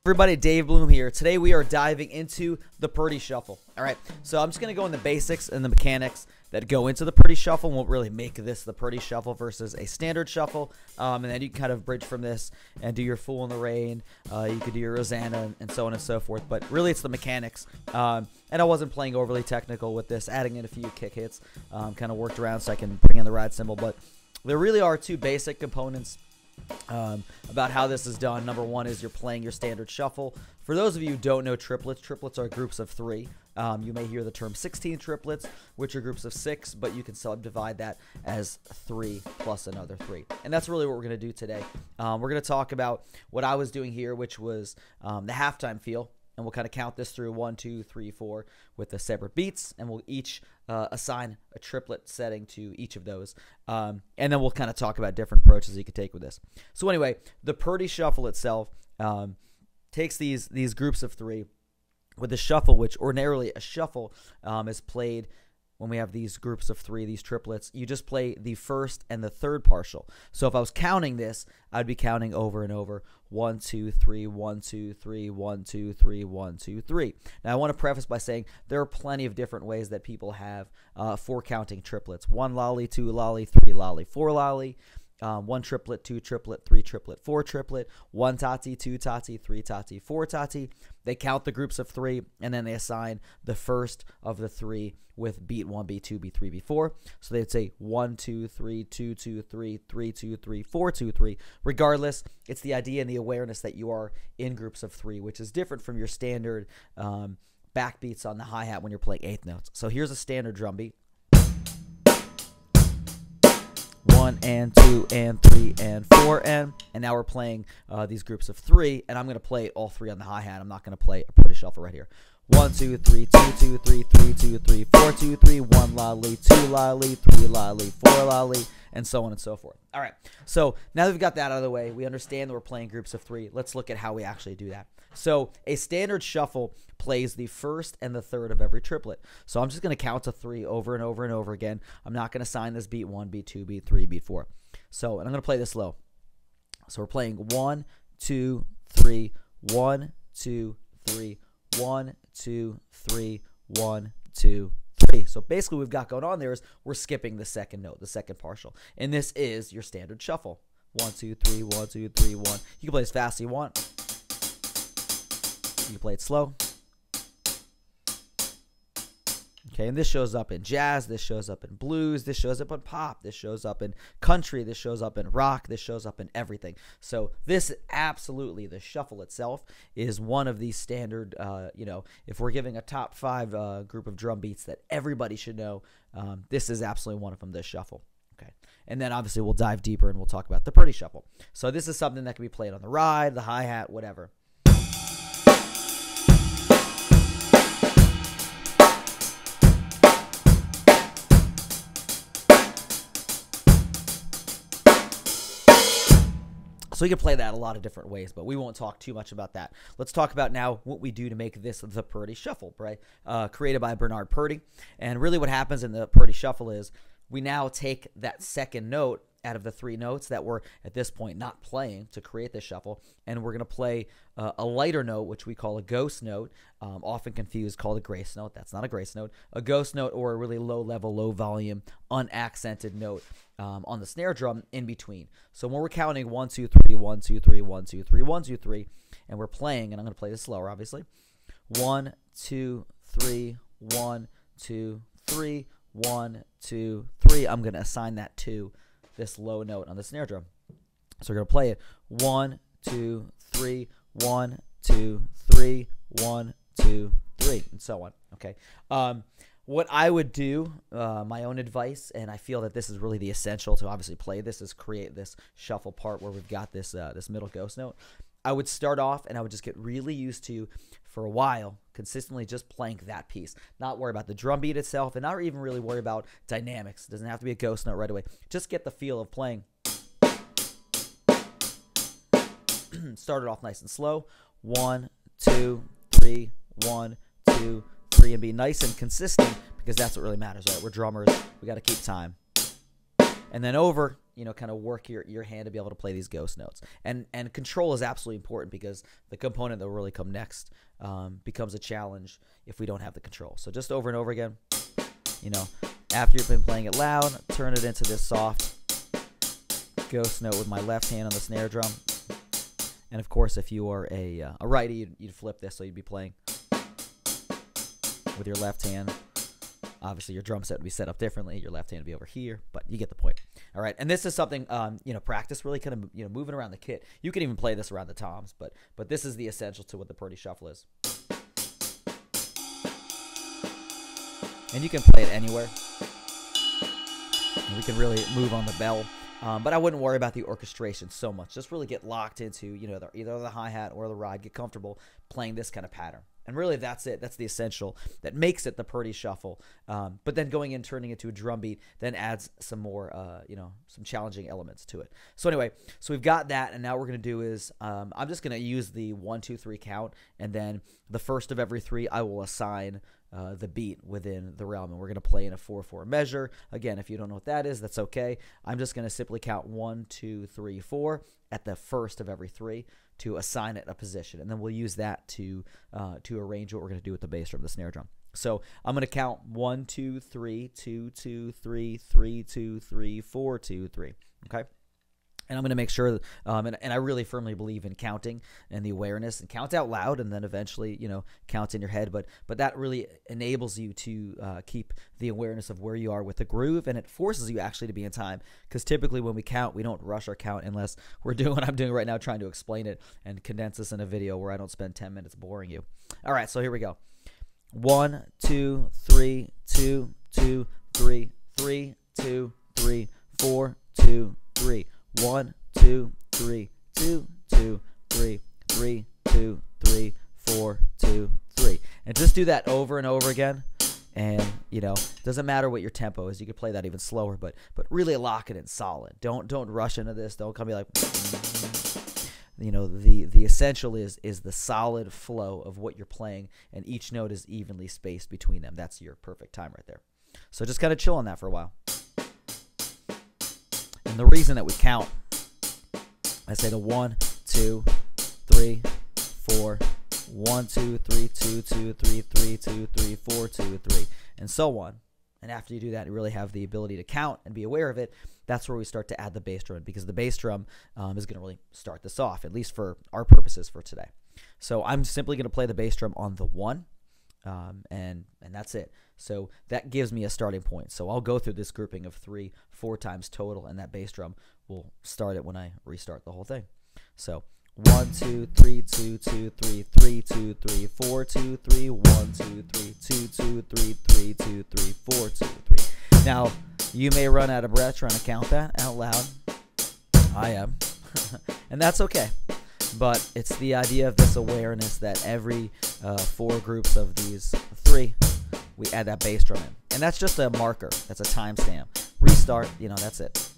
Everybody, Dave Bloom here. Today we are diving into the Purdie Shuffle. All right, so I'm just going to go in the basics and the mechanics that go into the Purdie Shuffle and won't really make this the Purdie Shuffle versus a standard shuffle. And then you can kind of bridge from this and do your Fool in the Rain. You could do your Rosanna and so on and so forth. But really, it's the mechanics. And I wasn't playing overly technical with this, adding in a few kick hits. Kind of worked around so I can bring in the ride symbol. But there really are two basic components about how this is done. Number one is you're playing your standard shuffle. For those of you who don't know triplets, triplets are groups of three. You may hear the term 16 triplets, which are groups of 6, but you can subdivide that as 3 plus another 3. And that's really what we're going to do today. We're going to talk about what I was doing here, which was the halftime feel. And we'll kind of count this through 1, 2, 3, 4 with the separate beats. And we'll each assign a triplet setting to each of those. And then we'll kind of talk about different approaches you could take with this. So anyway, the Purdie Shuffle itself takes these groups of 3 with the shuffle, which ordinarily a shuffle is played when we have these groups of 3, these triplets. You just play the first and the third partial. So if I was counting this, I'd be counting over and over 1, 2, 3, 1, 2, 3, 1, 2, 3, 1, 2, 3. Now I want to preface by saying there are plenty of different ways that people have for counting triplets: 1 lolly, 2 lolly, 3 lolly, 4 lolly. 1 triplet, 2 triplet, 3 triplet, 4 triplet, 1 tati, 2 tati, 3 tati, 4 tati. They count the groups of 3, and then they assign the first of the 3 with beat 1, beat 2, beat 3, beat 4. So they'd say 1, 2, 3, 2, 2, 3, 3, 2, 3, 4, 2, 3. Regardless, it's the idea and the awareness that you are in groups of 3, which is different from your standard backbeats on the hi-hat when you're playing eighth notes. So here's a standard drum beat. 1 and 2 and 3 and 4 and now we're playing these groups of 3, and I'm going to play all 3 on the hi-hat. I'm not going to play a Purdie Shuffle right here. 1, 2, 3, 2, 2, 3, 3, 2, 3, 4, 2, 3, 1 lolly, 2 lolly, 3 lolly, 4 lolly, and so on and so forth. All right, so now that we've got that out of the way, we understand that we're playing groups of 3. Let's look at how we actually do that. So a standard shuffle plays the first and the third of every triplet. So I'm just going to count to 3 over and over and over again. I'm not going to assign this beat 1, beat 2, beat 3, beat 4. So, and I'm going to play this slow. So we're playing 1, 2, 3, 1, 2, 3, 1, 2, 3, 1, 2, 3. So basically what we've got going on there is we're skipping the second note, the second partial. And this is your standard shuffle. 1, 2, 3, 1, 2, 3, 1. You can play as fast as you want. You can play it slow. Okay, and this shows up in jazz, this shows up in blues, this shows up in pop, this shows up in country, this shows up in rock, this shows up in everything. So this absolutely, the shuffle itself is one of these standard, if we're giving a top 5 group of drum beats that everybody should know, this is absolutely one of them, this shuffle. Okay, and then obviously we'll dive deeper and we'll talk about the Purdie Shuffle. So this is something that can be played on the ride, the hi-hat, whatever. So you can play that a lot of different ways, but we won't talk too much about that. Let's talk about now what we do to make this the Purdie Shuffle, right? Created by Bernard Purdie. And really what happens in the Purdie Shuffle is we now take that second note out of the 3 notes that we're at this point not playing to create this shuffle, and we're going to play a lighter note, which we call a ghost note, often confused, called a grace note. That's not a grace note. A ghost note, or a really low level, low volume, unaccented note on the snare drum in between. So when we're counting 1, 2, 3, 1, 2, 3, 1, 2, 3, 1, 2, 3, and we're playing, and I'm going to play this slower, obviously. 1, 2, 3, 1, 2, 3, 1, 2, 3. I'm going to assign that to this low note on the snare drum. So we're going to play it 1, 2, 3, 1, 2, 3, 1, 2, 3, and so on. Okay. What I would do, my own advice, and I feel that this is really the essential to obviously play this, is create this shuffle part where we've got this this middle ghost note. I would start off and I would just get really used to, for a while, consistently just playing that piece. Not worry about the drum beat itself, and not even really worry about dynamics. It doesn't have to be a ghost note right away. Just get the feel of playing. Start it off nice and slow. 1, 2, 3, 1, 2, 3, and be nice and consistent, because that's what really matters, right? We're drummers. We got to keep time. And then over kind of work your hand to be able to play these ghost notes. And control is absolutely important, because the component that will really come next becomes a challenge if we don't have the control. So just over and over again, after you've been playing it loud, turn it into this soft ghost note with my left hand on the snare drum. And of course, if you are a righty, you'd flip this, so you'd be playing with your left hand. Obviously, your drum set would be set up differently. Your left hand would be over here, but you get the point. All right, and this is something practice really kind of moving around the kit. You can even play this around the toms, but this is the essential to what the Purdie Shuffle is. And you can play it anywhere. And we can really move on the bell. But I wouldn't worry about the orchestration so much. Just really get locked into, either the hi-hat or the ride. Get comfortable playing this kind of pattern. And really, that's it. That's the essential that makes it the Purdie Shuffle. But then going in, turning it to a drum beat, then adds some more, some challenging elements to it. So anyway, so we've got that, and now what we're going to do is I'm just going to use the 1, 2, 3 count, and then the first of every 3, I will assign the beat within the realm, and we're going to play in a 4/4 measure. Again, if you don't know what that is, that's okay. I'm just going to simply count 1, 2, 3, 4 at the first of every 3 to assign it a position, and then we'll use that to arrange what we're going to do with the bass drum, the snare drum. So I'm going to count 1, 2, 3, 2, 2, 3, 3, 2, 3, 4, 2, 3. Okay. And I'm going to make sure, and I really firmly believe in counting and the awareness, and count out loud, and then eventually, count in your head. But that really enables you to keep the awareness of where you are with the groove, and it forces you actually to be in time. Because typically when we count, we don't rush our count unless we're doing what I'm doing right now, trying to explain it and condense this in a video where I don't spend 10 minutes boring you. All right, so here we go. 1, 2, 3, 2, 2, 3, 3, 2, 3, 4, 2, 3. 1, 2, 3, 2, 2, 3, 3, 2, 3, 4, 2, 3. And just do that over and over again. And, doesn't matter what your tempo is. You could play that even slower, but really lock it in solid. Don't rush into this. Don't come be like, the essential is the solid flow of what you're playing, and each note is evenly spaced between them. That's your perfect time right there. So just kind of chill on that for a while. And the reason that we count, I say the 1, 2, 3, 4, 1, 2, 3, 2, 2, 3, 3, 2, 3, 4, 2, 3, and so on. And after you do that, you really have the ability to count and be aware of it. That's where we start to add the bass drum, because the bass drum is going to really start this off, at least for our purposes for today. So I'm simply going to play the bass drum on the 1, and that's it. So that gives me a starting point. So I'll go through this grouping of 3, 4 times total, and that bass drum will start it when I restart the whole thing. So 1, 2, 3, 2, 2, 3, 3, 2, 3, 4, 2, 3, 1, 2, 3, 2, 2, 3, 3, 2, 3, 4, 2, 3. Now, you may run out of breath trying to count that out loud. I am. And that's okay. But it's the idea of this awareness that every 4 groups of these 3, we add that bass drum in. And that's just a marker. That's a timestamp. Restart, that's it.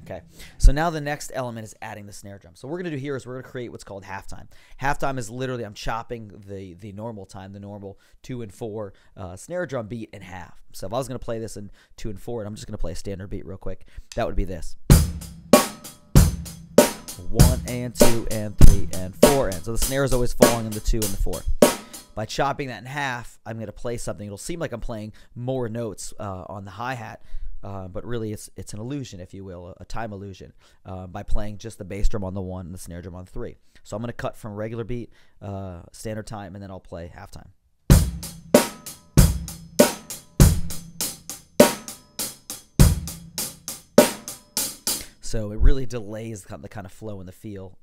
Okay, so now the next element is adding the snare drum. So what we're going to do here is we're going to create what's called halftime. Halftime is literally, I'm chopping the normal time, the normal 2 and 4 snare drum beat in half. So if I was going to play this in 2 and 4, and I'm just going to play a standard beat real quick, that would be this. 1 and 2 and 3 and 4 and. So the snare is always falling in the 2 and the 4. By chopping that in half, I'm going to play something. It'll seem like I'm playing more notes on the hi-hat, but really it's an illusion, if you will, a time illusion, by playing just the bass drum on the 1 and the snare drum on 3. So I'm going to cut from regular beat, standard time, and then I'll play halftime. So it really delays the kind of flow and the feel,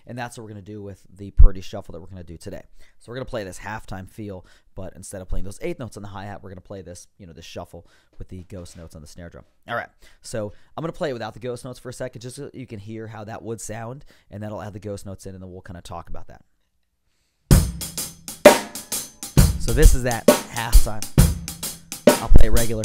and that's what we're going to do with the Purdie Shuffle that we're going to do today. So we're going to play this halftime feel, but instead of playing those 8 notes on the hi-hat, we're going to play this, this shuffle with the ghost notes on the snare drum. All right, so I'm going to play it without the ghost notes for a second, just so you can hear how that would sound, and then I'll add the ghost notes in, and then we'll kind of talk about that. So this is that halftime. I'll play it regular.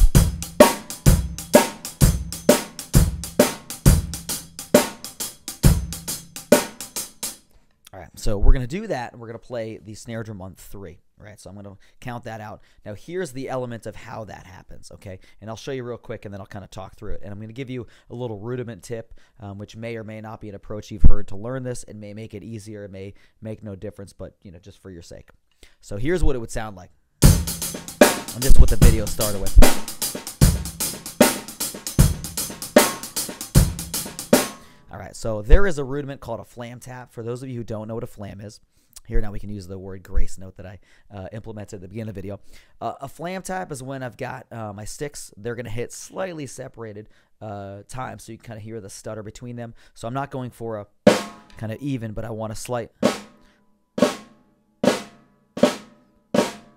All right, so we're going to do that, and we're going to play the snare drum on 3. right? So I'm going to count that out. Now, here's the element of how that happens, okay? And I'll show you real quick, and then I'll kind of talk through it. And I'm going to give you a little rudiment tip, which may or may not be an approach you've heard to learn this. It may make it easier. It may make no difference, but, you know, just for your sake. So here's what it would sound like. And this is what the video started with. All right, so there is a rudiment called a flam tap. For those of you who don't know what a flam is, here now we can use the word grace note that I implemented at the beginning of the video. A flam tap is when I've got my sticks. They're going to hit slightly separated times, so you can kind of hear the stutter between them. So I'm not going for a kind of even, but I want a slight.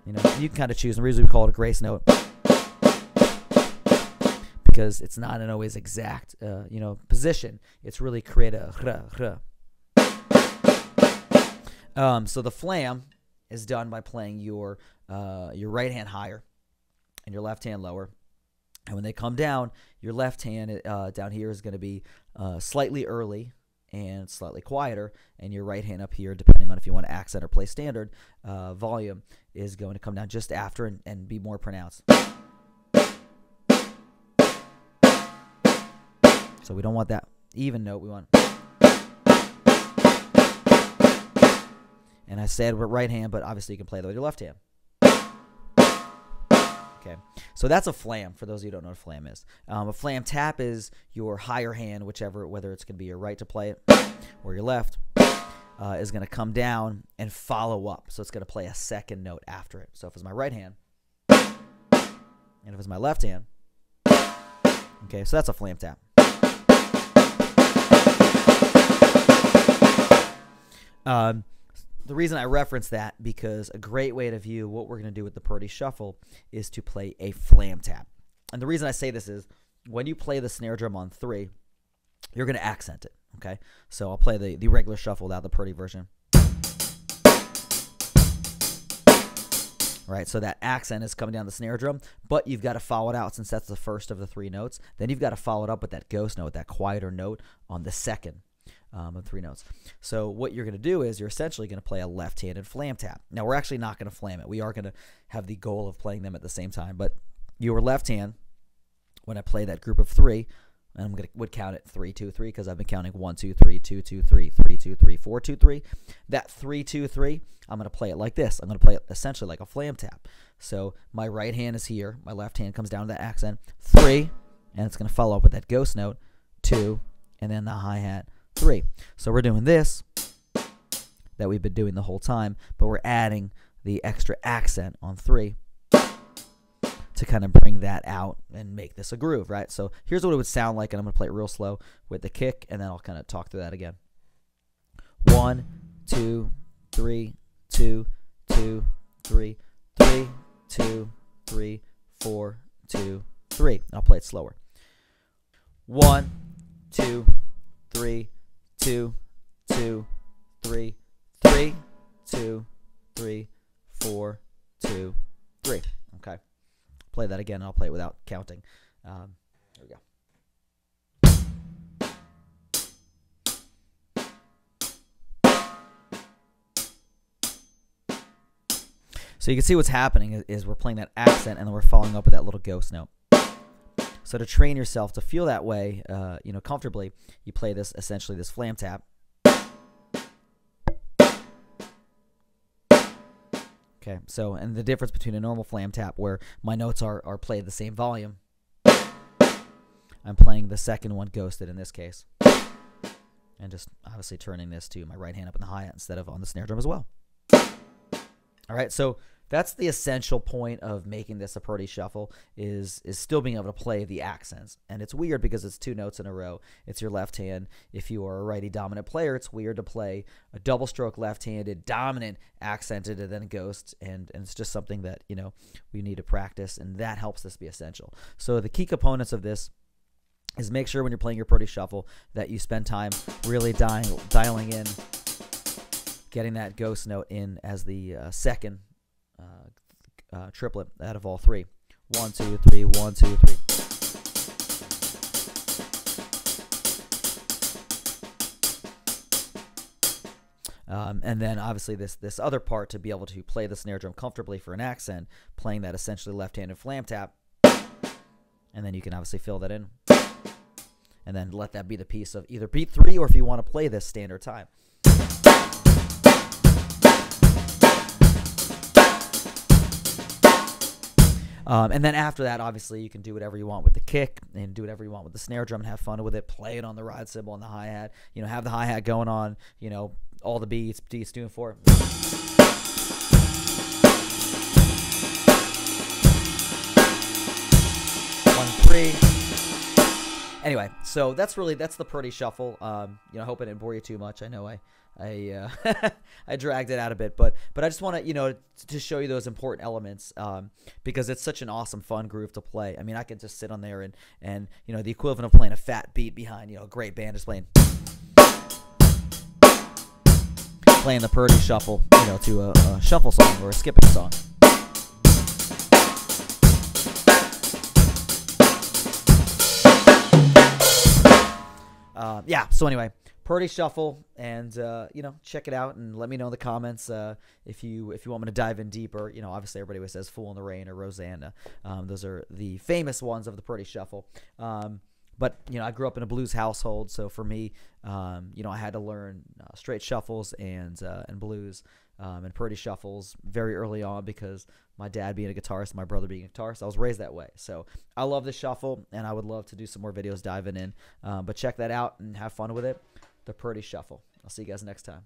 You know, you can kind of choose. The reason we call it a grace note because it's not an always exact, you know, position. It's really create a. So the flam is done by playing your right hand higher and your left hand lower. And when they come down, your left hand down here is going to be slightly early and slightly quieter, and your right hand up here, depending on if you want to accent or play standard volume, is going to come down just after and be more pronounced. So we don't want that even note. We want. And I said with right hand, but obviously you can play that with your left hand. Okay, so that's a flam, for those of you who don't know what a flam is. A flam tap is your higher hand, whether it's going to be your right to play it or your left, is going to come down and follow up. So it's going to play a second note after it. So if it's my right hand, and if it's my left hand, okay, so that's a flam tap. The reason I reference that, because a great way to view what we're going to do with the Purdie Shuffle is to play a flam tap. And the reason I say this is when you play the snare drum on 3, you're going to accent it, okay? So I'll play the regular shuffle without the Purdie version. All right, so that accent is coming down the snare drum, but you've got to follow it out since that's the first of the 3 notes. Then you've got to follow it up with that ghost note, that quieter note on the second. Of 3 notes. So what you're going to do is you're essentially going to play a left-handed flam tap. Now, we're actually not going to flam it. We are going to have the goal of playing them at the same time. But your left hand, when I play that group of 3, and would count it 3, 2, 3, because I've been counting 1, 2, 3, 2, 2, 3, 3, 2, 3, 4, 2, 3. That 3, 2, 3, I'm going to play it like this. I'm going to play it essentially like a flam tap. So my right hand is here. My left hand comes down to that accent, 3, and it's going to follow up with that ghost note, 2, and then the hi-hat, 3. So we're doing this that we've been doing the whole time, but we're adding the extra accent on 3 to kind of bring that out and make this a groove, right? So here's what it would sound like, and I'm going to play it real slow with the kick, and then I'll kind of talk through that again. 1, 2, 3, 2, 2, 3, 3, 2, 3, 4, 2, 3. And I'll play it slower. 1, 2, 3, 2, 2, 3, 3, 2, 3, 4, 2, 3. Okay. Play that again, and I'll play it without counting. There we go. So you can see what's happening is we're playing that accent, and then we're following up with that little ghost note. So to train yourself to feel that way, you know, comfortably, you play this, essentially this flam tap. Okay, so, and the difference between a normal flam tap where my notes are played the same volume, I'm playing the second one ghosted in this case. And just obviously turning this to my right hand up in the hi-hat instead of on the snare drum as well. All right, so that's the essential point of making this a Purdie Shuffle is still being able to play the accents. And it's weird because it's 2 notes in a row. It's your left hand. If you are a righty dominant player, it's weird to play a double stroke left-handed, dominant, accented, and then ghost. And it's just something that, you know, we need to practice, and that helps this be essential. So the key components of this is make sure when you're playing your Purdie Shuffle that you spend time really dialing in, getting that ghost note in as the second triplet out of all 3. 1, 2, 3, 1, 2, 3. And then obviously this other part to be able to play the snare drum comfortably for an accent, playing that essentially left-handed flam tap, and then you can obviously fill that in, and then let that be the piece of either beat 3 or if you want to play this standard time. And then after that, obviously, you can do whatever you want with the kick and do whatever you want with the snare drum and have fun with it. Play it on the ride cymbal and the hi-hat. You know, have the hi-hat going on, you know, all the beats, doing 4. 1, 3. Anyway, so that's the Purdie Shuffle. You know, I hope I didn't bore you too much. I know I dragged it out a bit, but I just want to, you know, to show you those important elements, because it's such an awesome, fun groove to play. I mean, I can just sit on there and you know, the equivalent of playing a fat beat behind, you know, a great band is playing the Purdie Shuffle, you know, to a shuffle song or a skipping song. Yeah, so anyway, Purdie Shuffle, and you know, check it out and let me know in the comments if you want me to dive in deeper. You know, obviously everybody always says "Fool in the Rain" or "Rosanna." Those are the famous ones of the Purdie Shuffle. But you know, I grew up in a blues household, so for me, you know, I had to learn straight shuffles and blues and Purdie Shuffles very early on because my dad being a guitarist, my brother being a guitarist, I was raised that way. So I love the shuffle, and I would love to do some more videos diving in. But check that out and have fun with it. The Purdie Shuffle. I'll see you guys next time.